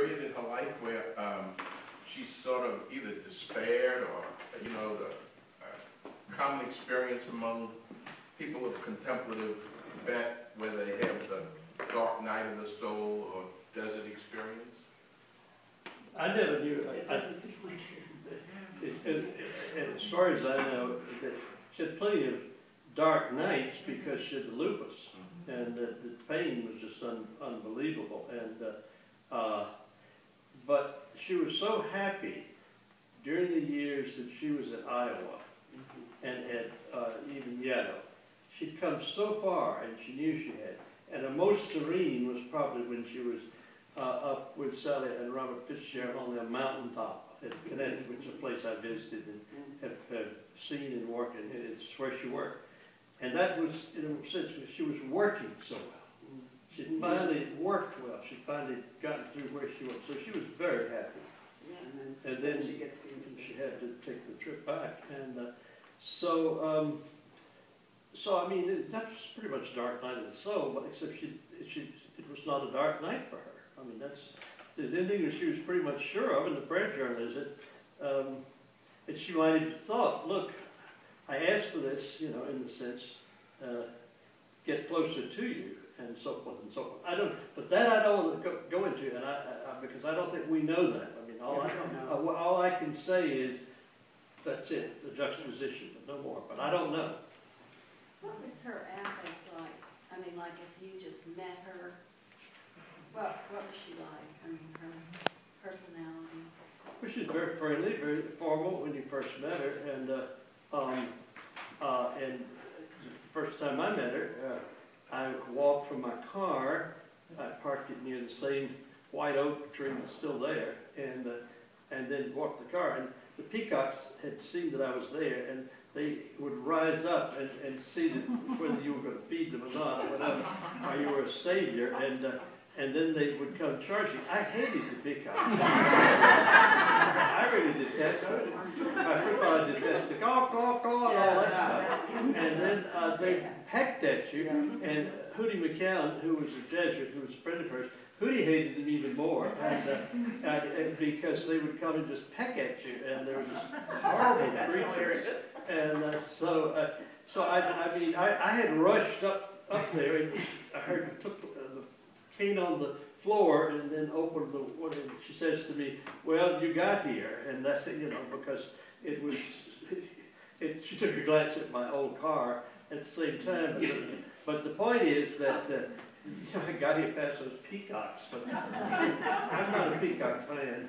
period in her life where she sort of either despaired or, you know, the common experience among people of contemplative bent where they have the dark night of the soul or desert experience? I never knew. It doesn't seem like As far as I know, that she had plenty of dark nights because she had the lupus, and the pain was just unbelievable. And but she was so happy during the years that she was at Iowa and at even Yale. She'd come so far, and she knew she had. And the most serene was probably when she was up with Sally and Robert Fitzgerald on the mountaintop in Connecticut, which is a place I visited and have seen and worked, and it's where she worked. And that was, in a sense, she was working so well. She finally worked well. She finally gotten through where she was. So she was very happy. Yeah, and then she gets she had to take the trip back. And so I mean, that was pretty much Dark Night of the Soul, but except it was not a dark night for her. I mean, the thing that she was pretty much sure of in the prayer journal is that she might have thought, look, I asked for this, you know, in the sense, get closer to you, and so forth and so forth. But that I don't want to go into, and because I don't think we know that. I mean, all I can say is that's it, the juxtaposition, but no more. But I don't know. What was her affect like? I mean, like if you just met her, what was she like? I mean, her personality. Well, she's very friendly, very formal when you first met her, and the first time I met her, I walked from my car. I parked it near the same white oak tree that's still there, and then walked the car. And the peacocks had seen that I was there, and they would rise up and see that whether you were going to feed them or not, or whatever, or you were a savior, and then they would come charging. I hated the peacocks. I really detested it. First of all, I detested the caw, caw, caw, and all that stuff. And then they pecked at you, and Hootie McCown, who was a Jesuit, who was a friend of hers, Hootie hated them even more, and because they would come and just peck at you, and they were just horrible creatures. And so I mean, I had rushed up there, and I heard took the cane on the floor, and then opened the one. And she says to me, "Well, you got here," and that's, you know, because it was. She took a glance at my old car at the same time, but the point is that. I got here past those peacocks, but I'm not a peacock fan.